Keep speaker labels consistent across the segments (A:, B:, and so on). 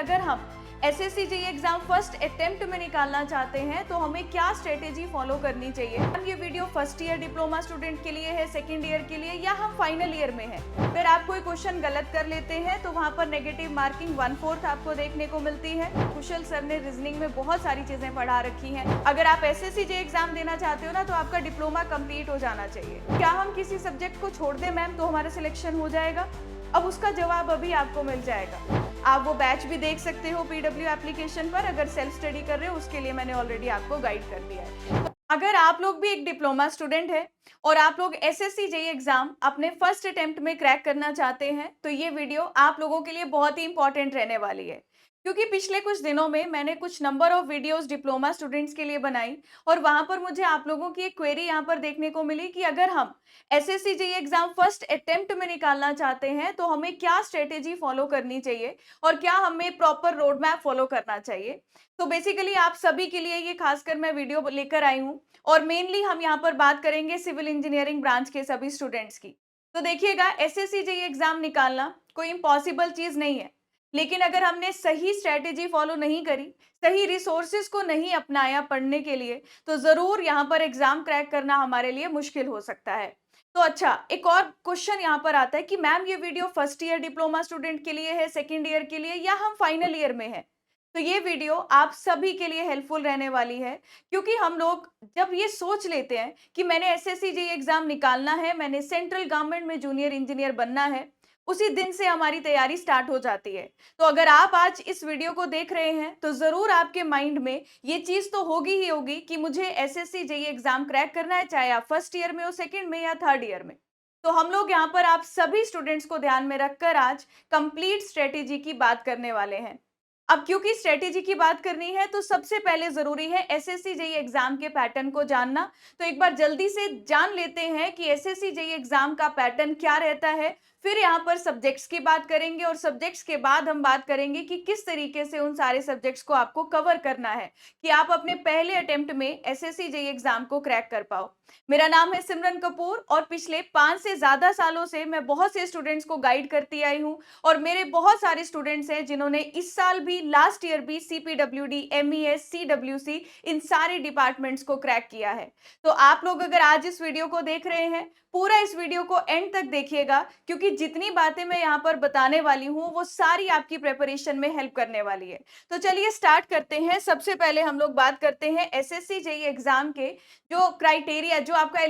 A: अगर हम SSC JEE exam first attempt में निकालना चाहते हैं तो हमें क्या स्ट्रेटेजी फॉलो करनी चाहिए। हम ये video first year diploma student के लिए है, सेकेंड ईयर के लिए, या हम फाइनल ईयर में हैं। अगर आप कोई क्वेश्चन गलत कर लेते हैं तो वहां पर नेगेटिव मार्किंग 1/4 आपको देखने को मिलती है। कुशल सर ने रीजनिंग में बहुत सारी चीजें पढ़ा रखी हैं। अगर आप एसएससी जेईई एग्जाम देना चाहते हो ना तो आपका डिप्लोमा कंप्लीट हो जाना चाहिए। क्या हम किसी सब्जेक्ट को छोड़ दें मैम तो हमारा सिलेक्शन हो जाएगा? अब उसका जवाब अभी आपको मिल जाएगा। आप वो बैच भी देख सकते हो पीडब्ल्यू एप्लीकेशन पर। अगर सेल्फ स्टडी कर रहे हो उसके लिए मैंने ऑलरेडी आपको गाइड कर दिया है। अगर आप लोग भी एक डिप्लोमा स्टूडेंट है और आप लोग एसएससी जेईई एग्जाम अपने फर्स्ट अटेम्प्ट में क्रैक करना चाहते हैं तो ये वीडियो आप लोगों के लिए बहुत ही इंपॉर्टेंट रहने वाली है, क्योंकि पिछले कुछ दिनों में मैंने कुछ number of videos diploma students के लिए बनाई और वहां पर मुझे आप लोगों की एक क्वेरी यहाँ पर देखने को मिली कि अगर हम SSC JEE exam first attempt में निकालना चाहते हैं तो हमें क्या स्ट्रेटेजी फॉलो करनी चाहिए और क्या हमें प्रॉपर रोड मैप फॉलो करना चाहिए। तो बेसिकली आप सभी के लिए ये खासकर मैं वीडियो लेकर आई हूँ और मेनली हम यहाँ पर बात करेंगे सिविल इंजीनियरिंग ब्रांच के सभी स्टूडेंट्स की। तो देखिएगा, एसएससी जेईई एग्जाम निकालना कोई इम्पॉसिबल चीज नहीं है, लेकिन अगर हमने सही स्ट्रेटेजी फॉलो नहीं करी, सही रिसोर्सेज को नहीं अपनाया पढ़ने के लिए, तो जरूर यहाँ पर एग्जाम क्रैक करना हमारे लिए मुश्किल हो सकता है। तो अच्छा, एक और क्वेश्चन यहाँ पर आता है कि मैम ये video first year diploma student के लिए है, सेकेंड ईयर के लिए, या हम फाइनल ईयर में है? तो ये वीडियो आप सभी के लिए हेल्पफुल रहने वाली है, क्योंकि हम लोग जब ये सोच लेते हैं कि मैंने एसएससी जेईई एग्जाम निकालना है, मैंने सेंट्रल गवर्नमेंट में जूनियर इंजीनियर बनना है, उसी दिन से हमारी तैयारी स्टार्ट हो जाती है। तो अगर आप आज इस वीडियो को देख रहे हैं तो जरूर आपके माइंड में ये चीज तो होगी ही होगी कि मुझे एसएससी जेईई एग्जाम क्रैक करना है, चाहे आप फर्स्ट ईयर में हो, सेकंड में या थर्ड ईयर में। तो हम लोग यहाँ पर आप सभी स्टूडेंट्स को ध्यान में रखकर आज कंप्लीट स्ट्रेटेजी की बात करने वाले हैं। अब क्योंकि स्ट्रेटेजी की बात करनी है तो सबसे पहले जरूरी है एसएससी जेईई एग्जाम के पैटर्न को जानना। तो एक बार जल्दी से जान लेते हैं कि एसएससी जेईई एग्जाम का पैटर्न क्या रहता है, फिर यहाँ पर सब्जेक्ट्स की बात करेंगे और सब्जेक्ट्स के बाद हम बात करेंगे कि किस तरीके से उन सारे सब्जेक्ट्स को आपको कवर करना है कि आप अपने पहले अटेम्प्ट में एसएससी जेईई एग्जाम को क्रैक कर पाओ। मेरा नाम है सिमरन कपूर और पिछले 5 से ज्यादा सालों से मैं बहुत से स्टूडेंट्स को गाइड करती आई हूँ और मेरे बहुत सारे स्टूडेंट्स हैं जिन्होंने इस साल भी, लास्ट ईयर भी सीपीडब्ल्यूडी, एमईएस, सीडब्ल्यूसी, इन सारे डिपार्टमेंट्स को क्रैक किया है। तो आप लोग अगर आज इस वीडियो को देख रहे हैं, पूरा इस वीडियो को एंड तक देखिएगा, क्योंकि जितनी बातें मैं यहाँ पर बताने वाली हूँ वो सारी आपकी प्रिपरेशन में हेल्प करने वाली है। तो चलिए स्टार्ट करते हैं। सबसे पहले हम लोग बात करते हैं एसएससी जेईई एग्जाम के जो क्राइटेरिया, जो आपका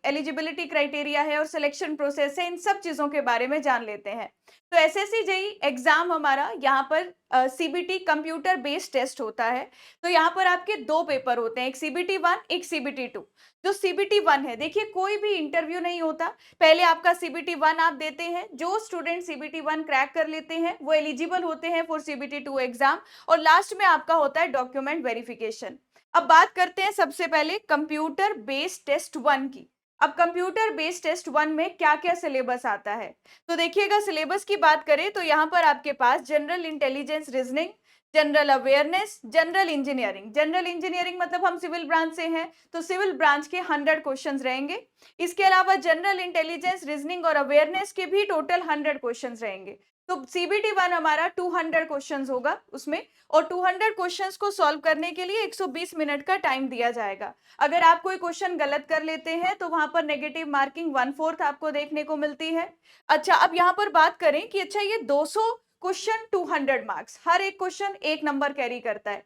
A: एलिजिबिलिटी क्राइटेरिया है और सिलेक्शन प्रोसेस है, इन सब चीजों के बारे में जान लेते हैं। तो एसएससी जेईई एग्जाम हमारा यहाँ पर सीबीटी कंप्यूटर बेस्ड टेस्ट होता है। तो यहाँ पर आपके 2 पेपर होते हैं, एक सीबीटी 1, एक सीबीटी 2। जो सीबीटी 1 है, देखिए कोई भी इंटरव्यू नहीं होता, पहले आपका सीबीटी 1 आप देते हैं। जो स्टूडेंट सीबीटी 1 क्रैक कर लेते हैं वो एलिजिबल होते हैं फॉर सीबीटी 2 एग्जाम, और लास्ट में आपका होता है डॉक्यूमेंट वेरिफिकेशन। अब बात करते हैं सबसे पहले कंप्यूटर बेस्ड टेस्ट 1 की। अब कंप्यूटर बेस्ड टेस्ट 1 में क्या क्या सिलेबस आता है, तो देखिएगा सिलेबस की बात करें तो यहाँ पर आपके पास general intelligence reasoning, general awareness, general engineering. General engineering मतलब हम सिविल ब्रांच से हैं तो सिविल ब्रांच के 100 क्वेश्चंस रहेंगे। इसके अलावा जनरल इंटेलिजेंस, रीजनिंग और अवेयरनेस के भी टोटल 100 क्वेश्चंस रहेंगे। तो सीबीटी 1 हमारा 200 क्वेश्चंस होगा उसमें, और 200 क्वेश्चंस को सॉल्व करने के लिए 120 मिनट का टाइम दिया जाएगा। अगर आप कोई क्वेश्चन गलत कर लेते हैं तो वहां पर नेगेटिव मार्किंग 1/4 आपको देखने को मिलती है। अच्छा, अब यहाँ पर बात करें कि अच्छा ये 200 क्वेश्चन 200 मार्क्स, हर एक क्वेश्चन 1 नंबर कैरी करता है।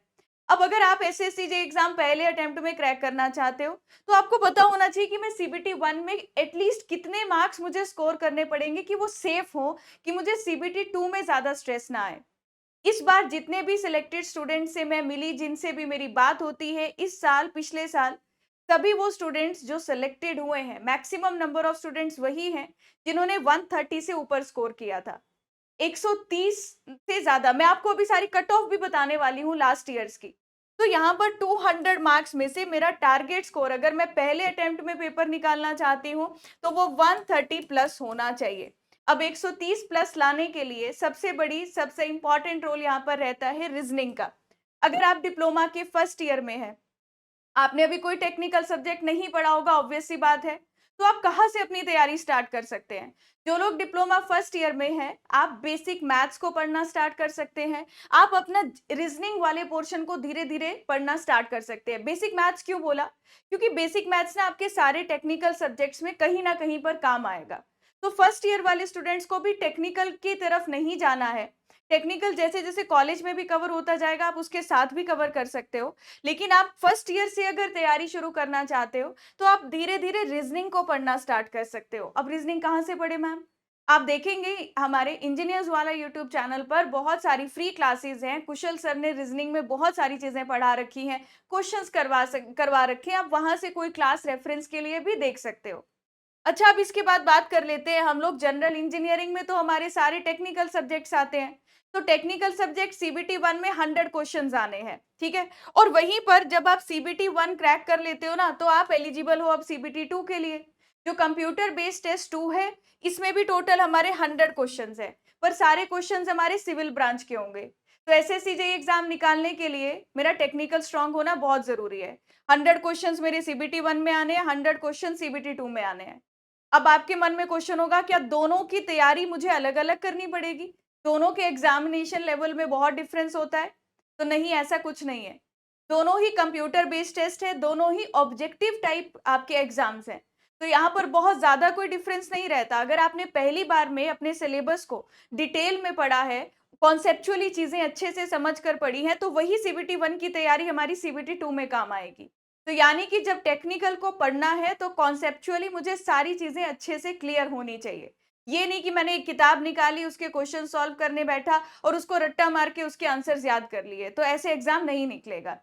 A: अब अगर आप एसएससी जेईई एग्जाम पहले अटेम्प्ट में क्रैक करना चाहते हो तो आपको पता होना चाहिए कि मैं सीबीटी 1 में एटलीस्ट कितने मार्क्स मुझे स्कोर करने पड़ेंगे कि वो सेफ हो, कि मुझे सीबीटी 2 में ज्यादा स्ट्रेस ना आए। इस बार जितने भी सिलेक्टेड स्टूडेंट से मैं मिली, जिनसे भी मेरी बात होती है इस साल, पिछले साल, तभी वो स्टूडेंट्स जो सिलेक्टेड हुए हैं, मैक्सिमम नंबर ऑफ स्टूडेंट्स वही हैं जिन्होंने 130 से ऊपर स्कोर किया था। 130 से ज्यादा, मैं आपको अभी सारी कट ऑफ भी बताने वाली हूँ लास्ट ईयर्स की। तो यहाँ पर 200 मार्क्स में से मेरा टारगेट स्कोर, अगर मैं पहले अटेम्प्ट में पेपर निकालना चाहती हूँ तो वो 130 प्लस होना चाहिए। अब 130 प्लस लाने के लिए सबसे इंपॉर्टेंट रोल यहाँ पर रहता है रीजनिंग का। अगर आप डिप्लोमा के फर्स्ट ईयर में हैं, आपने अभी कोई टेक्निकल सब्जेक्ट नहीं पढ़ा होगा, ऑब्वियस सी बात है, तो आप कहाँ से अपनी तैयारी स्टार्ट कर सकते हैं? जो लोग डिप्लोमा फर्स्ट ईयर में हैं, आप बेसिक मैथ्स को पढ़ना स्टार्ट कर सकते हैं। आप अपना रीजनिंग वाले पोर्शन को धीरे-धीरे पढ़ना स्टार्ट कर सकते हैं। बेसिक मैथ्स क्यों बोला? क्योंकि बेसिक मैथ्स ना आपके सारे टेक्निकल सब्जेक्ट्स में कहीं न कहीं पर काम आएगा। तो फर्स्ट ईयर वाले स्टूडेंट्स को भी टेक्निकल की तरफ नहीं जाना है। टेक्निकल जैसे-जैसे कॉलेज में भी कवर होता जाएगा, आप उसके साथ भी कवर कर सकते हो। लेकिन आप फर्स्ट ईयर से अगर तैयारी शुरू करना चाहते हो, तो आप धीरे-धीरे रीज़निंग को पढ़ना स्टार्ट कर सकते हो। अब रीज़निंग कहाँ से पढ़ें मैम? आप देखेंगे हमारे इंजीनियर्स वाला यूट्यूब चैनल पर बहुत सारी फ्री क्लासेस हैं। कुशल सर ने रीज़निंग में बहुत सारी चीज़ें पढ़ा रखी हैं, क्वेश्चंस करवा रखे हैं। आप वहाँ से कोई क्लास रेफरेंस के लिए भी देख सकते हो। अच्छा, अब इसके बाद बात कर लेते हैं हम लोग जनरल इंजीनियरिंग में तो हमारे सारे टेक्निकल सब्जेक्ट्स आते हैं। तो टेक्निकल सब्जेक्ट सीबीटी 1 में 100 क्वेश्चंस आने हैं, ठीक है? और वहीं पर जब आप सीबीटी 1 क्रैक कर लेते हो ना, तो आप एलिजिबल हो अब सीबीटी 2 के लिए। जो कंप्यूटर बेस्ड टेस्ट 2 है, इसमें भी टोटल हमारे 100 क्वेश्चंस हैं, पर सारे क्वेश्चंस हमारे सिविल ब्रांच के होंगे। तो एसएससी जेईई एग्जाम निकालने के लिए मेरा टेक्निकल स्ट्रांग होना बहुत ज़रूरी है। 100 क्वेश्चंस मेरे सीबीटी 1 में आने हैं, 100 क्वेश्चन सीबीटी 2 में आने हैं। अब आपके मन में क्वेश्चन होगा क्या दोनों की तैयारी मुझे अलग-अलग करनी पड़ेगी? दोनों के एग्जामिनेशन लेवल में बहुत डिफरेंस होता है? तो नहीं, ऐसा कुछ नहीं है। दोनों ही कंप्यूटर बेस्ड टेस्ट है, दोनों ही ऑब्जेक्टिव टाइप आपके एग्जाम्स हैं। तो यहाँ पर बहुत ज़्यादा कोई डिफरेंस नहीं रहता। अगर आपने पहली बार में अपने सिलेबस को डिटेल में पढ़ा है, कॉन्सेप्चुअली चीज़ें अच्छे से समझ कर पढ़ी हैं, तो वही सीबीटी 1 की तैयारी हमारी सीबीटी 2 में काम आएगी। तो यानी कि जब टेक्निकल को पढ़ना है तो कॉन्सेप्चुअली मुझे सारी चीजें अच्छे से क्लियर होनी चाहिए। ये नहीं कि मैंने एक किताब निकाली, उसके क्वेश्चन सॉल्व करने बैठा और उसको रट्टा मार के उसके आंसर्स याद कर लिए, तो ऐसे एग्जाम नहीं निकलेगा।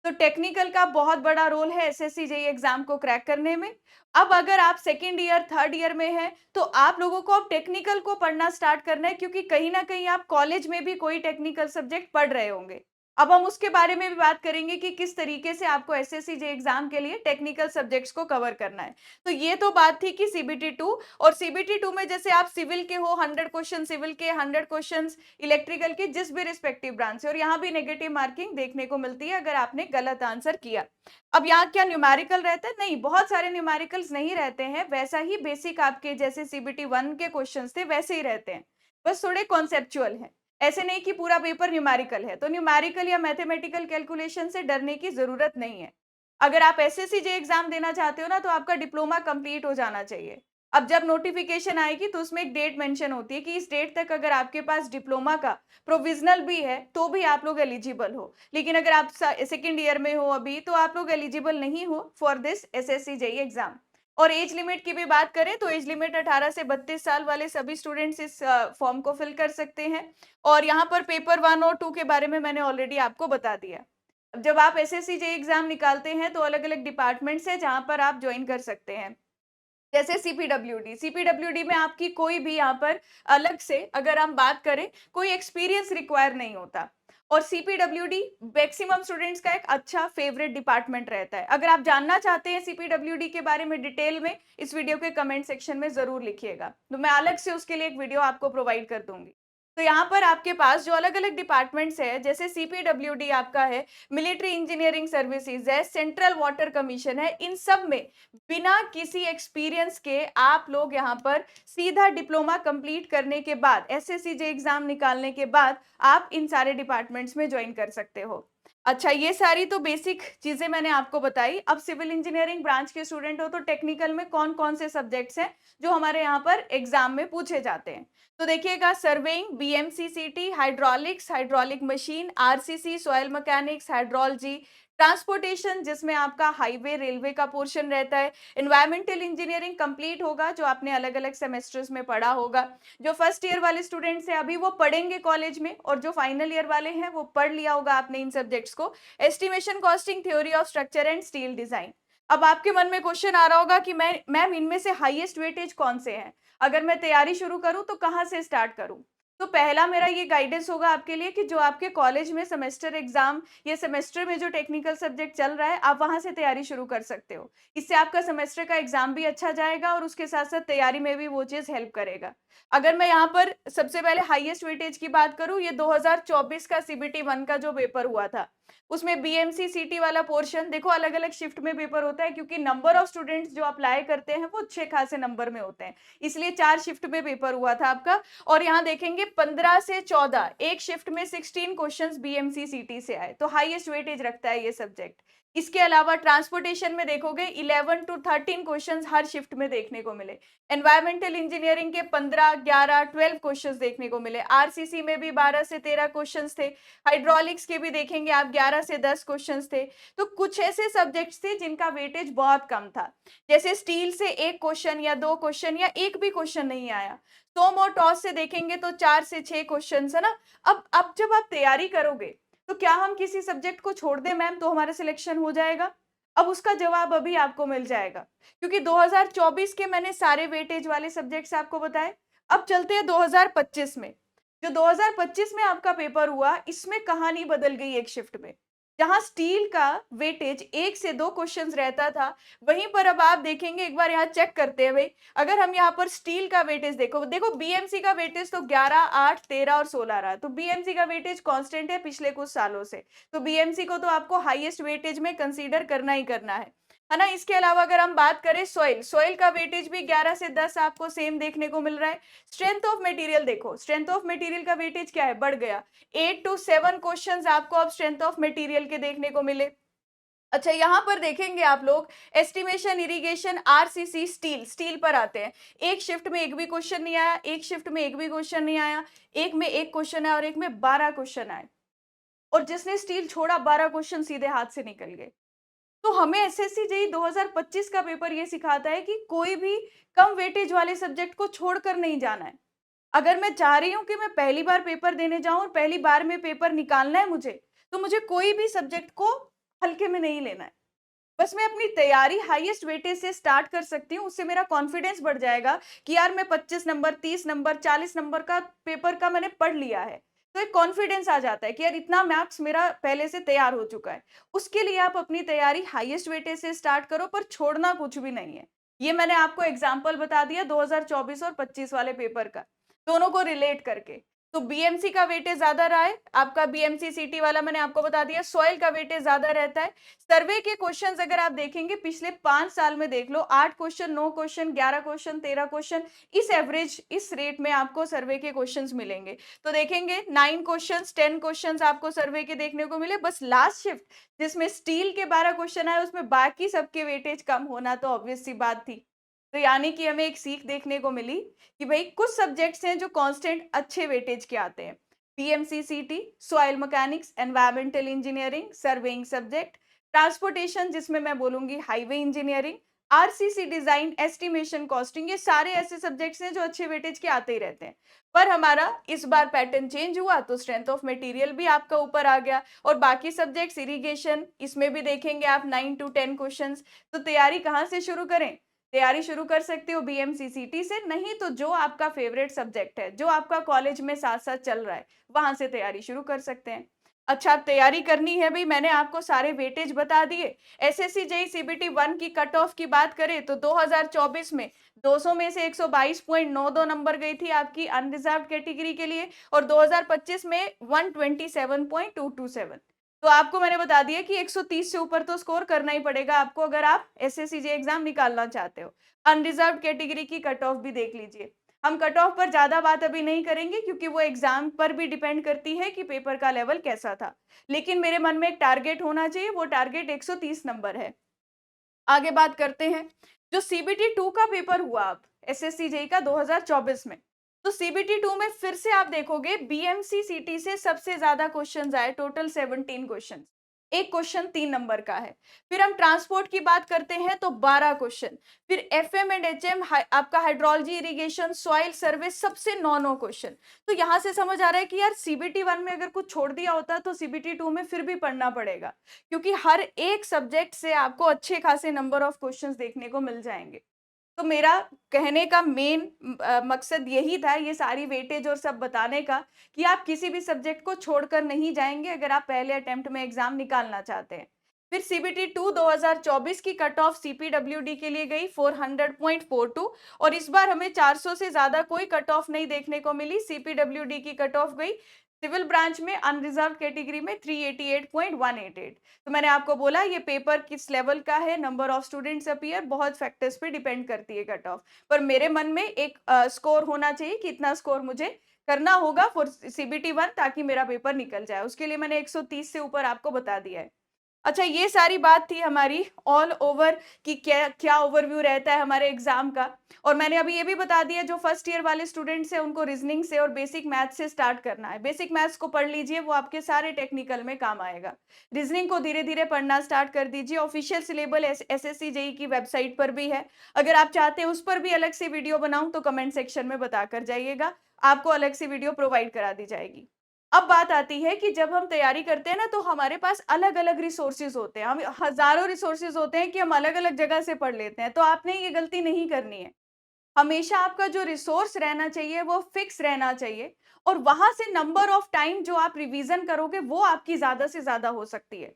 A: तो टेक्निकल का बहुत बड़ा रोल है एसएससी जेईई एग्जाम को क्रैक करने में। अब अगर आप सेकेंड ईयर थर्ड ईयर में हैं, तो आप लोगों को अब टेक्निकल को पढ़ना स्टार्ट करना है, क्योंकि कहीं ना कहीं आप कॉलेज में भी कोई टेक्निकल सब्जेक्ट पढ़ रहे होंगे। अब हम उसके बारे में भी बात करेंगे कि किस तरीके से आपको एसएससी जे एग्जाम के लिए टेक्निकल सब्जेक्ट्स को कवर करना है। तो ये तो बात थी कि सीबीटी 2, और सीबीटी 2 में जैसे आप सिविल के हो 100 क्वेश्चन सिविल के, 100 क्वेश्चंस इलेक्ट्रिकल के, जिस भी रिस्पेक्टिव ब्रांच से, और यहाँ भी नेगेटिव मार्किंग देखने को मिलती है अगर आपने गलत आंसर किया। अब यहाँ क्या न्यूमेरिकल रहता है? नहीं, बहुत सारे न्यूमेरिकल्स नहीं रहते हैं, वैसा ही बेसिक आपके जैसे सीबीटी 1 के क्वेश्चन थे वैसे ही रहते हैं, बस थोड़े कॉन्सेप्चुअल हैं। ऐसे नहीं कि पूरा पेपर न्यूमेरिकल है, तो न्यूमेरिकल या मैथमेटिकल कैलकुलेशन से डरने की जरूरत नहीं है। अगर आप एसएससी जे एग्जाम देना चाहते हो ना, तो आपका डिप्लोमा कंप्लीट हो जाना चाहिए। अब जब नोटिफिकेशन आएगी तो उसमें एक डेट मेंशन होती है कि इस डेट तक अगर आपके पास डिप्लोमा का प्रोविजनल भी है तो भी आप लोग एलिजिबल हो। लेकिन अगर आप सेकेंड ईयर में हो अभी, तो आप लोग एलिजिबल नहीं हो for this SSC JEE exam. और एज लिमिट की भी बात करें तो एज लिमिट 18 से 32 साल वाले सभी स्टूडेंट्स इस फॉर्म को फिल कर सकते हैं। और यहाँ पर पेपर 1 और 2 के बारे में मैंने ऑलरेडी आपको बता दिया। अब जब आप एसएससी जे एग्जाम निकालते हैं तो अलग-अलग डिपार्टमेंट्स हैं जहाँ पर आप ज्वाइन कर सकते हैं। जैसे सीपीडब्ल्यूडी में आपकी कोई भी यहाँ पर अलग से अगर हम बात करें, कोई एक्सपीरियंस रिक्वायर नहीं होता। और सीपीडब्ल्यूडी मैक्सिमम स्टूडेंट्स का एक अच्छा फेवरेट डिपार्टमेंट रहता है। अगर आप जानना चाहते हैं सीपीडब्ल्यूडी के बारे में डिटेल में, इस वीडियो के कमेंट सेक्शन में जरूर लिखिएगा, तो मैं अलग से उसके लिए एक वीडियो आपको प्रोवाइड कर दूंगी। तो यहाँ पर आपके पास जो अलग अलग डिपार्टमेंट्स है, जैसे सीपीडब्ल्यूडी आपका है, मिलिट्री इंजीनियरिंग सर्विसेज है, सेंट्रल वाटर कमीशन है, इन सब में बिना किसी एक्सपीरियंस के आप लोग यहाँ पर सीधा डिप्लोमा कंप्लीट करने के बाद, एसएससी जे एग्जाम निकालने के बाद आप इन सारे डिपार्टमेंट्स में ज्वाइन कर सकते हो। अच्छा, ये सारी तो बेसिक चीजें मैंने आपको बताई। अब सिविल इंजीनियरिंग ब्रांच के स्टूडेंट हो तो टेक्निकल में कौन कौन से सब्जेक्ट्स हैं जो हमारे यहाँ पर एग्जाम में पूछे जाते हैं? तो देखिएगा, surveying, BMCCT, hydraulics, hydraulic machine, RCC, soil mechanics, hydrology, transportation जिसमें आपका हाईवे रेलवे का पोर्शन रहता है, एनवायरमेंटल इंजीनियरिंग कंप्लीट होगा जो आपने अलग अलग सेमेस्टर्स में पढ़ा होगा। जो फर्स्ट ईयर वाले स्टूडेंट्स हैं अभी वो पढ़ेंगे कॉलेज में, और जो फाइनल ईयर वाले हैं वो पढ़ लिया होगा आपने इन सब्जेक्ट्स को। Estimation, costing, theory of structure and steel design. अब आपके मन में क्वेश्चन आ रहा होगा कि मैम इनमें से हाईएस्ट वेटेज कौन से हैं? अगर मैं तैयारी शुरू करूं तो कहां से स्टार्ट करूं? तो पहला मेरा ये गाइडेंस होगा आपके लिए कि जो आपके कॉलेज में सेमेस्टर एग्जाम या सेमेस्टर में जो टेक्निकल सब्जेक्ट चल रहा है, आप वहां से तैयारी शुरू कर सकते हो। इससे आपका सेमेस्टर का एग्जाम भी अच्छा जाएगा और उसके साथ साथ तैयारी में भी वो चीज हेल्प करेगा। अगर मैं यहाँ पर सबसे पहले हाईएस्ट वेटेज की बात करूँ, ये 2024 का सीबीटी 1 का जो पेपर हुआ था, उसमें बीएमसी सीटी वाला पोर्शन देखो, अलग अलग शिफ्ट में पेपर होता है क्योंकि नंबर ऑफ स्टूडेंट्स जो अप्लाई करते हैं वो अच्छे खासे नंबर में होते हैं, इसलिए 4 शिफ्ट में पेपर हुआ था आपका। और यहाँ देखेंगे 15 से 14 एक शिफ्ट में 16 क्वेश्चंस बीएमसी सीटी से आए, तो हाईएस्ट वेटेज रखता है ये सब्जेक्ट। इसके अलावा ट्रांसपोर्टेशन में देखोगे 11 टू 13 क्वेश्चंस हर शिफ्ट में देखने को मिले। एनवायरमेंटल इंजीनियरिंग के 15, 11, 12 क्वेश्चंस देखने को मिले। आरसीसी में भी 12 से 13 क्वेश्चंस थे। हाइड्रोलिक्स के भी देखेंगे आप 11 से 10 क्वेश्चंस थे। तो कुछ ऐसे सब्जेक्ट्स थे जिनका वेटेज बहुत कम था, जैसे स्टील से एक क्वेश्चन या दो क्वेश्चन या एक भी क्वेश्चन नहीं आया। सोम और टॉस से देखेंगे तो 4 से 6 क्वेश्चंस है ना। अब जब आप तैयारी करोगे तो क्या हम किसी सब्जेक्ट को छोड़ दें मैम तो हमारा सिलेक्शन हो जाएगा? अब उसका जवाब अभी आपको मिल जाएगा, क्योंकि 2024 के मैंने सारे वेटेज वाले सब्जेक्ट्स आपको बताए। अब चलते हैं 2025 में। जो 2025 में आपका पेपर हुआ, इसमें कहानी बदल गई एक शिफ्ट में। जहां स्टील का वेटेज 1 से 2 क्वेश्चंस रहता था, वहीं पर अब आप देखेंगे, एक बार यहाँ चेक करते हैं भाई। अगर हम यहाँ पर स्टील का वेटेज देखो बीएमसी का वेटेज तो 11, 8, 13 और 16 रहा, तो बीएमसी का वेटेज कांस्टेंट है पिछले कुछ सालों से। तो बीएमसी को तो आपको हाईएस्ट वेटेज में कंसीडर करना ही करना है ना। इसके अलावा अगर हम बात करें सॉइल, सॉइल का वेटेज भी 11 से 10 आपको सेम देखने को मिल रहा है। स्ट्रेंथ ऑफ मटेरियल देखो, स्ट्रेंथ ऑफ मटेरियल का वेटेज क्या है, बढ़ गया। 8 टू 7 क्वेश्चंस आपको अब स्ट्रेंथ ऑफ मटेरियल के देखने को मिले। अच्छा, यहाँ पर देखेंगे आप लोग estimation, irrigation, RCC, steel, steel पर आते हैं। एक शिफ्ट में एक भी क्वेश्चन नहीं आया, एक शिफ्ट में एक भी क्वेश्चन नहीं आया, एक में एक क्वेश्चन आया और एक में 12 क्वेश्चन आए। और जिसने स्टील छोड़ा 12 क्वेश्चन सीधे हाथ से निकल गए। तो हमें एसएससी जेईई 2025 का पेपर ये सिखाता है कि कोई भी कम वेटेज वाले सब्जेक्ट को छोड़कर नहीं जाना है। अगर मैं चाह रही हूं कि मैं पहली बार पेपर देने जाऊं और पहली बार में पेपर निकालना है मुझे, तो मुझे कोई भी सब्जेक्ट को हल्के में नहीं लेना है। बस मैं अपनी तैयारी हाईएस्ट वेटेज से स्टार्ट कर सकती हूँ, उससे मेरा कॉन्फिडेंस बढ़ जाएगा कि यार मैं 25 नंबर, 30 नंबर, 40 नंबर का पेपर का मैंने पढ़ लिया है। तो एक कॉन्फिडेंस आ जाता है कि यार इतना मैथ्स मेरा पहले से तैयार हो चुका है। उसके लिए आप अपनी तैयारी हाईएस्ट वेटेज से स्टार्ट करो, पर छोड़ना कुछ भी नहीं है। ये मैंने आपको एग्जाम्पल बता दिया 2024 और 25 वाले पेपर का, दोनों को रिलेट करके। तो बीएमसी का वेटेज ज्यादा रहा है आपका, बीएमसी सीटी वाला मैंने आपको बता दिया। सॉइल का वेटेज ज्यादा रहता है। सर्वे के क्वेश्चंस अगर आप देखेंगे पिछले 5 साल में देख लो, 8 क्वेश्चन, 9 क्वेश्चन, 11 क्वेश्चन, 13 क्वेश्चन, इस एवरेज, इस रेट में आपको सर्वे के क्वेश्चंस मिलेंगे। तो देखेंगे 9 क्वेश्चंस, 10 क्वेश्चंस आपको सर्वे के देखने को मिले। बस लास्ट शिफ्ट जिसमें स्टील के 12 क्वेश्चन आए, उसमें बाकी सबके वेटेज कम होना तो ऑब्वियस सी बात थी। तो यानी कि हमें एक सीख देखने को मिली कि भाई कुछ सब्जेक्ट्स हैं जो कांस्टेंट अच्छे वेटेज के आते हैं। PMCCT, soil mechanics, environmental engineering, surveying subject, transportation जिसमें मैं बोलूंगी highway engineering, RCC design, estimation, costing, ये सारे ऐसे सब्जेक्ट्स हैं जो अच्छे वेटेज के आते ही रहते हैं। पर हमारा इस बार पैटर्न चेंज हुआ तो स्ट्रेंथ ऑफ मटेरियल भी आपका ऊपर आ गया, और बाकी सब्जेक्ट्स, इरिगेशन, इसमें भी देखेंगे आप 9 टू 10 क्वेश्चंस। तो तैयारी कहाँ से शुरू करें? तैयारी शुरू कर सकते हो बीएमसीसीटी से, नहीं तो जो आपका फेवरेट सब्जेक्ट है, जो आपका कॉलेज में साथ साथ चल रहा है, वहां से तैयारी शुरू कर सकते हैं। अच्छा, अब तैयारी करनी है भाई, मैंने आपको सारे वेटेज बता दिए। एसएससी जेईई सीबीटी 1 की कट ऑफ की बात करें तो 2024 में 200 में से 122.92 नंबर गई थी आपकी अनरिजर्व्ड कैटेगरी के लिए, और 2025 में 127.227। तो आपको मैंने बता दिया कि 130 से ऊपर तो स्कोर करना ही पड़ेगा आपको अगर आप एसएससी जेईई एग्जाम निकालना चाहते हो। अनरिजर्व्ड कैटेगरी की कट ऑफ भी देख लीजिए। हम कट ऑफ पर ज्यादा बात अभी नहीं करेंगे क्योंकि वो एग्जाम पर भी डिपेंड करती है कि पेपर का लेवल कैसा था। लेकिन मेरे मन में एक टारगेट होना चाहिए, वो टारगेट 130 नंबर है। आगे बात करते हैं, जो सीबीटी 2 का पेपर हुआ अब एसएससी जेईई का 2024 में, तो सीबीटी 2 में फिर से आप देखोगे बीएमसी सीटी से सबसे ज्यादा क्वेश्चंस आए, टोटल 17 क्वेश्चंस। एक क्वेश्चन 3 नंबर का है। फिर हम ट्रांसपोर्ट की बात करते हैं तो 12 क्वेश्चन। फिर एफएम एंड एचएम, आपका हाइड्रोलॉजी, इरिगेशन, सॉइल सर्वे, सबसे 9 क्वेश्चन। तो यहां से समझ आ रहा है कि यार सीबीटी 1 में अगर कुछ छोड़ दिया होता तो सीबीटी 2 में फिर भी पढ़ना पड़ेगा, क्योंकि हर एक सब्जेक्ट से आपको अच्छे खासे नंबर ऑफ क्वेश्चंस देखने को मिल जाएंगे। तो मेरा कहने का मेन मकसद यही था, ये सारी वेटेज और सब बताने का, कि आप किसी भी सब्जेक्ट को छोड़कर नहीं जाएँगे अगर आप पहले अटेम्प्ट में एग्ज़ाम निकालना चाहते हैं। फिर सीबीटी 2 2024 की कट ऑफ सीपीडब्ल्यूडी के लिए गई 400.42 और इस बार हमें 400 से ज़्यादा कोई कट ऑफ नहीं देखने को मिली। सीपीडब्ल्यूडी की कट ऑफ गई सिविल ब्रांच में अनरिजर्व कैटेगरी में 388.188। तो मैंने आपको बोला ये पेपर किस लेवल का है, नंबर ऑफ स्टूडेंट्स अपीयर, बहुत फैक्टर्स पे डिपेंड करती है कट ऑफ। पर मेरे मन में एक स्कोर होना चाहिए कि इतना स्कोर मुझे करना होगा फॉर सीबीटी 1 ताकि मेरा पेपर निकल जाए। उसके लिए मैंने 130 से ऊपर आपको बता दिया है। अच्छा, ये सारी बात थी हमारी ऑल ओवर कि क्या क्या ओवरव्यू रहता है हमारे एग्जाम का। और मैंने अभी ये भी बता दिया, जो फर्स्ट ईयर वाले स्टूडेंट्स हैं उनको रीजनिंग से और बेसिक मैथ से स्टार्ट करना है। बेसिक मैथ्स को पढ़ लीजिए, वो आपके सारे टेक्निकल में काम आएगा। रीजनिंग को धीरे धीरे पढ़ना स्टार्ट कर दीजिए। ऑफिशियल सिलेबल एसएससी जेई की वेबसाइट पर भी है, अगर आप चाहते हैं उस पर भी अलग से वीडियो बनाऊं तो कमेंट सेक्शन में बताकर जाइएगा, आपको अलग से वीडियो प्रोवाइड करा दी जाएगी। अब बात आती है कि जब हम तैयारी करते हैं ना, तो हमारे पास अलग-अलग रिसोर्सेज होते हैं। हम हज़ारों रिसोर्सेज होते हैं कि हम अलग-अलग जगह से पढ़ लेते हैं। तो आपने ये गलती नहीं करनी है। हमेशा आपका जो रिसोर्स रहना चाहिए वो फिक्स रहना चाहिए और वहां से नंबर ऑफ टाइम जो आप रिवीजन करोगे वो आपकी ज्यादा से ज्यादा हो सकती है।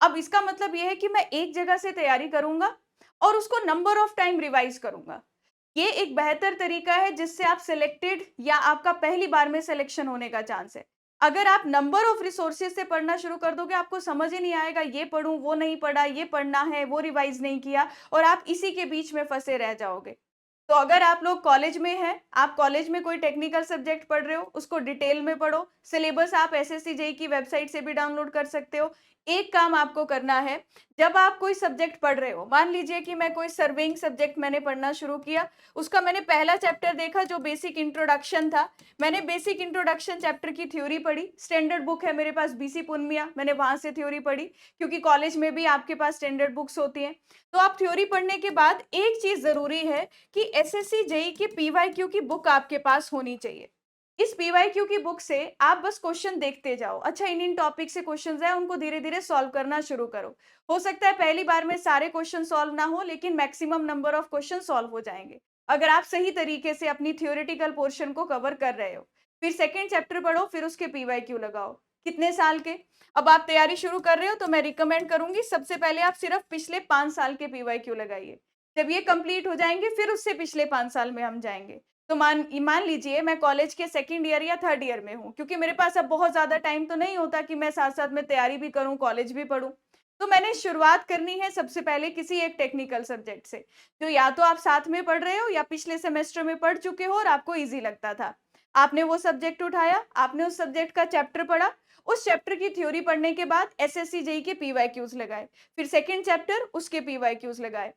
A: अब इसका मतलब ये है कि मैं एक जगह से तैयारी करूंगा और उसको नंबर ऑफ टाइम रिवाइज करूंगा। ये एक बेहतर तरीका है जिससे आप सिलेक्टेड या आपका पहली बार में सिलेक्शन होने का चांस है। अगर आप नंबर ऑफ रिसोर्सेज से पढ़ना शुरू कर दोगे, आपको समझ ही नहीं आएगा, ये पढ़ूं वो नहीं पढ़ा, ये पढ़ना है वो रिवाइज नहीं किया, और आप इसी के बीच में फंसे रह जाओगे। तो अगर आप लोग कॉलेज में हैं, आप कॉलेज में कोई टेक्निकल सब्जेक्ट पढ़ रहे हो, उसको डिटेल में पढ़ो। सिलेबस आप एसएससी जेई की वेबसाइट से भी डाउनलोड कर सकते हो। एक काम आपको करना है, जब आप कोई सब्जेक्ट पढ़ रहे हो, मान लीजिए कि मैं कोई सर्वेइंग सब्जेक्ट मैंने पढ़ना शुरू किया, उसका मैंने पहला चैप्टर देखा जो बेसिक इंट्रोडक्शन था। मैंने बेसिक इंट्रोडक्शन चैप्टर की थ्योरी पढ़ी, स्टैंडर्ड बुक है मेरे पास बीसी पुन्मिया, मैंने वहां से थ्योरी पढ़ी, क्योंकि कॉलेज में भी आपके पास स्टैंडर्ड बुक्स होती हैं। तो आप थ्योरी पढ़ने के बाद एक चीज जरूरी है कि एसएससी जेई की पीवाईक्यू की बुक आपके पास होनी चाहिए। इस पीवाईक्यू की बुक से आप बस क्वेश्चन देखते जाओ। अच्छा, इन टॉपिक से क्वेश्चंस है, उनको धीरे धीरे सॉल्व करना शुरू करो। हो सकता है पहली बार में सारे क्वेश्चन सॉल्व ना हो, लेकिन maximum number of question solve हो जाएंगे अगर आप सही तरीके से अपनी थियोरेटिकल पोर्शन को कवर कर रहे हो। फिर सेकेंड चैप्टर पढ़ो, फिर उसके पीवाईक्यू लगाओ। कितने साल के अब आप तैयारी शुरू कर रहे हो तो मैं रिकमेंड करूंगी, सबसे पहले आप सिर्फ पिछले 5 साल के पीवाईक्यू लगाइए। जब ये कंप्लीट हो जाएंगे फिर उससे पिछले 5 साल में हम जाएंगे। तो मान मान लीजिए मैं कॉलेज के सेकंड ईयर या थर्ड ईयर में हूँ, क्योंकि मेरे पास अब बहुत ज्यादा टाइम तो नहीं होता कि मैं साथ साथ में तैयारी भी करूँ कॉलेज भी पढूं। तो मैंने शुरुआत करनी है सबसे पहले किसी एक टेक्निकल सब्जेक्ट से, जो या तो आप साथ में पढ़ रहे हो या पिछले सेमेस्टर में पढ़ चुके हो और आपको इजी लगता था। आपने वो सब्जेक्ट उठाया, आपने उस सब्जेक्ट का चैप्टर पढ़ा, उस चैप्टर की थ्योरी पढ़ने के बाद एसएससी जेई के पीवाईक्यूज लगाए, फिर सेकंड चैप्टर उसके पीवाईक्यूज लगाए।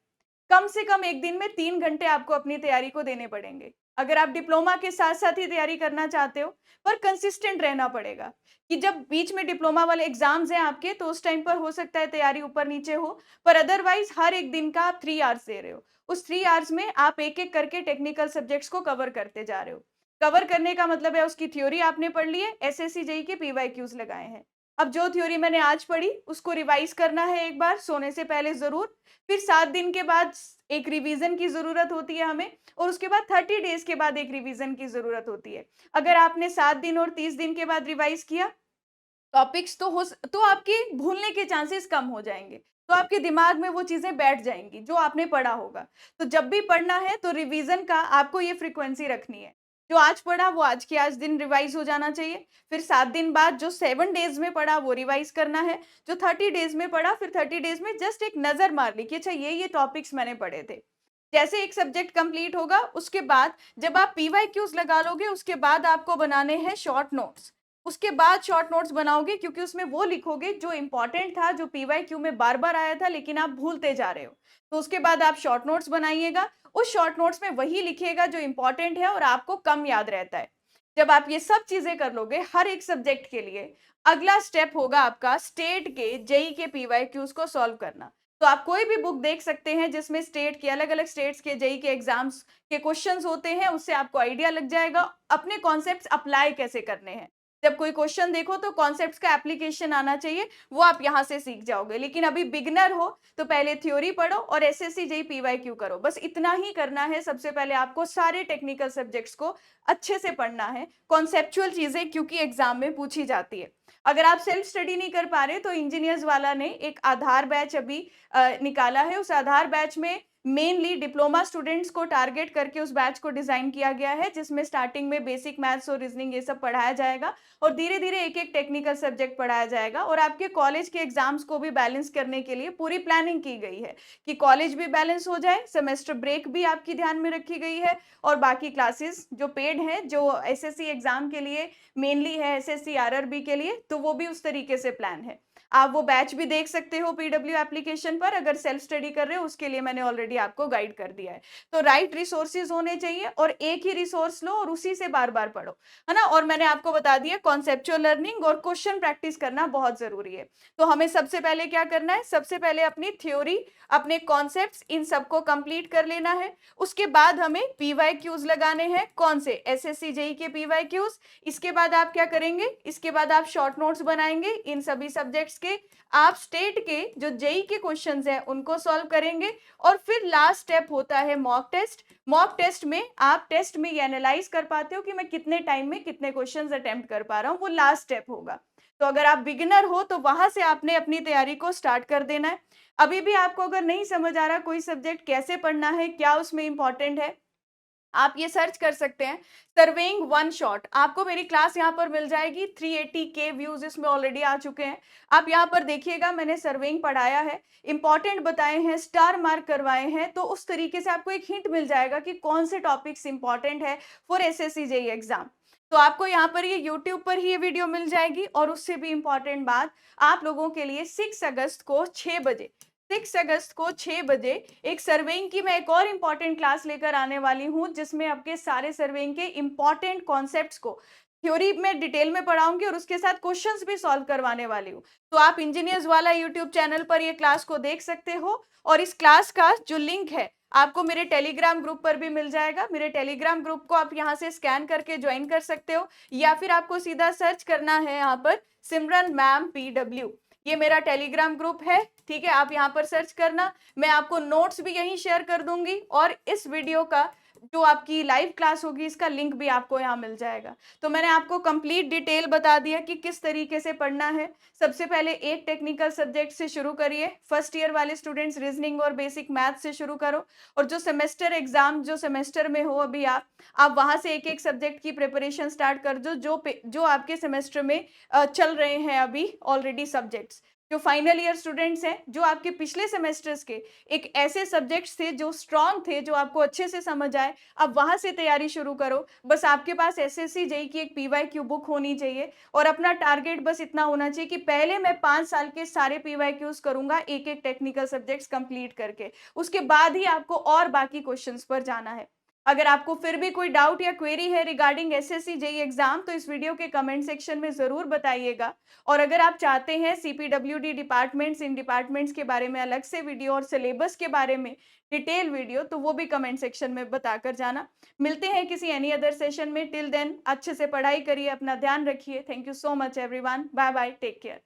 A: कम से कम एक दिन में 3 घंटे आपको अपनी तैयारी को देने पड़ेंगे। अगर आप डिप्लोमा के साथ साथ ही तैयारी करना चाहते हो, पर कंसिस्टेंट रहना पड़ेगा, कि जब बीच में डिप्लोमा वाले एग्जाम्स हैं आपके तो उस टाइम पर हो सकता है तैयारी ऊपर नीचे हो, पर अदरवाइज हर एक दिन का आप 3 आवर्स दे रहे हो। उस 3 आवर्स में आप एक एक करके टेक्निकल सब्जेक्ट्स को कवर करते जा रहे हो। कवर करने का मतलब है उसकी थ्योरी आपने पढ़ ली है, एसएससी जेई के पीवाईक्यूज लगाए हैं। अब जो थ्योरी मैंने आज पढ़ी उसको रिवाइज करना है एक बार सोने से पहले जरूर। फिर 7 दिन के बाद एक रिवीजन की जरूरत होती है हमें, और उसके बाद 30 डेज के बाद एक रिवीजन की जरूरत होती है। अगर आपने 7 दिन और 30 दिन के बाद रिवाइज किया टॉपिक्स तो आपके भूलने के चांसेस कम हो जाएंगे, तो आपके दिमाग में वो चीजें बैठ जाएंगी जो आपने पढ़ा होगा। तो जब भी पढ़ना है तो रिवीजन का आपको ये फ्रीक्वेंसी रखनी है, जो आज पढ़ा वो आज के आज दिन रिवाइज हो जाना चाहिए। फिर 7 दिन बाद जो 7 डेज में पढ़ा वो रिवाइज करना है। जो 30 डेज में पढ़ा फिर 30 डेज में जस्ट एक नजर मार ली कि अच्छा ये टॉपिक्स मैंने पढ़े थे। जैसे एक सब्जेक्ट कंप्लीट होगा उसके बाद जब आप पीवाईक्यूज लगा लोगे उसके बाद आपको बनाने हैं शॉर्ट नोट्स। उसके बाद शॉर्ट नोट्स बनाओगे, क्योंकि उसमें वो लिखोगे जो इंपॉर्टेंट था, जो पीवाईक्यू में बार बार आया था लेकिन आप भूलते जा रहे हो। तो उसके बाद आप शॉर्ट नोट्स बनाइएगा, उस शॉर्ट नोट्स में वही लिखिएगा जो इंपॉर्टेंट है और आपको कम याद रहता है। जब आप ये सब चीजें कर लोगे हर एक सब्जेक्ट के लिए, अगला स्टेप होगा आपका स्टेट के जेई के पीवाईक्यूज को सॉल्व करना। तो आप कोई भी बुक देख सकते हैं जिसमें स्टेट के अलग अलग स्टेट्स के जेई के एग्जाम्स के क्वेश्चंस होते हैं, उससे आपको आइडिया लग जाएगा अपने कॉन्सेप्ट्स अप्लाई कैसे करने हैं। जब कोई क्वेश्चन देखो तो कॉन्सेप्ट्स का एप्लीकेशन आना चाहिए, वो आप यहाँ से सीख जाओगे। लेकिन अभी बिगनर हो तो पहले थ्योरी पढ़ो और एसएससी जेईई पीवाईक्यू करो, बस इतना ही करना है। सबसे पहले आपको सारे टेक्निकल सब्जेक्ट्स को अच्छे से पढ़ना है, कॉन्सेप्चुअल चीजें क्योंकि एग्जाम में पूछी जाती है। अगर आप सेल्फ स्टडी नहीं कर पा रहे तो इंजीनियर्स वाला ने एक आधार बैच अभी निकाला है। उस आधार बैच में मेनली डिप्लोमा स्टूडेंट्स को टारगेट करके उस बैच को डिजाइन किया गया है, जिसमें स्टार्टिंग में बेसिक मैथ्स और रीजनिंग ये सब पढ़ाया जाएगा और धीरे धीरे एक एक टेक्निकल सब्जेक्ट पढ़ाया जाएगा। और आपके कॉलेज के एग्जाम्स को भी बैलेंस करने के लिए पूरी प्लानिंग की गई है कि कॉलेज भी बैलेंस हो जाए, सेमेस्टर ब्रेक भी आपकी ध्यान में रखी गई है और बाकी क्लासेस जो पेड हैं, जो एसएससी एग्जाम के लिए मेनली है, एसएससी आरआरबी के लिए, तो वो भी उस तरीके से प्लान है। आप वो बैच भी देख सकते हो पीडब्ल्यू एप्लीकेशन पर। अगर सेल्फ स्टडी कर रहे हो उसके लिए मैंने ऑलरेडी आपको गाइड कर दिया है। तो राइट रिसोर्सेज होने चाहिए और एक ही रिसोर्स लो और उसी से बार बार पढ़ो, है ना। और मैंने आपको बता दिया कॉन्सेप्चुअल लर्निंग और क्वेश्चन प्रैक्टिस करना बहुत जरूरी है। तो हमें सबसे पहले क्या करना है, सबसे पहले अपनी थ्योरी, अपने कॉन्सेप्ट्स, इन सबको कंप्लीट कर लेना है। उसके बाद हमें पीवाईक्यूज लगाने हैं। कौन से? एसएससी जेईई के पीवाईक्यूज। इसके बाद आप क्या करेंगे, इसके बाद आप शॉर्ट नोट्स बनाएंगे इन सभी सब्जेक्ट्स के। आप स्टेट के जो जेईई के क्वेश्चंस हैं उनको सॉल्व करेंगे और फिर लास्ट स्टेप होता है मॉक टेस्ट। मॉक टेस्ट में आप टेस्ट में ये एनालाइज कर पाते हो कि मैं कितने टाइम में कितने क्वेश्चंस अटेम्प्ट कर पा रहा हूँ, वो लास्ट स्टेप होगा। तो अगर आप बिगिनर हो तो वहां से आपने अपनी तैयारी को स्टार्ट कर देना है। अभी भी आपको अगर नहीं समझ आ रहा कोई सब्जेक्ट कैसे पढ़ना है, क्या उसमें इंपॉर्टेंट है, आप ये सर्च कर सकते हैं सर्वेइंग वन शॉट। आपको मेरी क्लास यहाँ पर मिल जाएगी, 380K व्यूज इसमें ऑलरेडी आ चुके हैं। आप यहाँ पर देखिएगा, मैंने सर्वेइंग पढ़ाया है, इंपॉर्टेंट बताए हैं, स्टार मार्क करवाए हैं। तो उस तरीके से आपको एक हिंट मिल जाएगा कि कौन से टॉपिक्स इंपॉर्टेंट है फॉर एसएससी जेईई एग्जाम। तो आपको यहाँ पर ये यूट्यूब पर ही ये वीडियो मिल जाएगी। और उससे भी इंपॉर्टेंट बात, आप लोगों के लिए 6 अगस्त को 6 बजे 6 अगस्त को 6 बजे एक सर्वेइंग की मैं एक और इंपॉर्टेंट क्लास लेकर आने वाली हूं, जिसमें आपके सारे सर्वेइंग के इंपॉर्टेंट कॉन्सेप्ट्स को थ्योरी में डिटेल में पढ़ाऊंगी और उसके साथ क्वेश्चंस भी सॉल्व करवाने वाली हूं। तो आप इंजीनियर्स वाला यूट्यूब चैनल पर ये क्लास को देख सकते हो और इस क्लास का जो लिंक है आपको मेरे टेलीग्राम ग्रुप पर भी मिल जाएगा। मेरे टेलीग्राम ग्रुप को आप यहाँ से स्कैन करके ज्वाइन कर सकते हो या फिर आपको सीधा सर्च करना है यहाँ पर सिमरन मैम पीडब्ल्यू, ये मेरा टेलीग्राम ग्रुप है, ठीक है। आप यहाँ पर सर्च करना, मैं आपको नोट्स भी यहीं शेयर कर दूंगी और इस वीडियो का जो आपकी लाइव क्लास होगी इसका लिंक भी आपको यहाँ मिल जाएगा। तो मैंने आपको कंप्लीट डिटेल बता दिया कि किस तरीके से पढ़ना है। सबसे पहले एक टेक्निकल सब्जेक्ट से शुरू करिए। फर्स्ट ईयर वाले स्टूडेंट्स रीजनिंग और बेसिक मैथ से शुरू करो और जो सेमेस्टर एग्जाम जो सेमेस्टर में हो अभी आप वहां से एक एक सब्जेक्ट की प्रिपरेशन स्टार्ट कर दो जो आपके सेमेस्टर में चल रहे हैं अभी ऑलरेडी सब्जेक्ट्स। जो फाइनल ईयर स्टूडेंट्स हैं, जो आपके पिछले सेमेस्टर्स के एक ऐसे सब्जेक्ट्स थे जो स्ट्रांग थे, जो आपको अच्छे से समझ आए, अब वहां से तैयारी शुरू करो। बस आपके पास एसएससी जेईई की एक पीवाईक्यू बुक होनी चाहिए और अपना टारगेट बस इतना होना चाहिए कि पहले मैं 5 साल के सारे पीवाईक्यूज करूंगा एक एक टेक्निकल सब्जेक्ट्स कंप्लीट करके, उसके बाद ही आपको और बाकी क्वेश्चंस पर जाना है। अगर आपको फिर भी कोई डाउट या क्वेरी है रिगार्डिंग एसएससी जेईई एग्जाम तो इस वीडियो के कमेंट सेक्शन में जरूर बताइएगा। और अगर आप चाहते हैं सीपीडब्ल्यूडी डिपार्टमेंट्स इन डिपार्टमेंट्स के बारे में अलग से वीडियो और सिलेबस के बारे में डिटेल वीडियो, तो वो भी कमेंट सेक्शन में बताकर जाना। मिलते हैं किसी एनी अदर सेशन में। टिल देन अच्छे से पढ़ाई करिए, अपना ध्यान रखिए। Thank you so much everyone, bye bye, take care.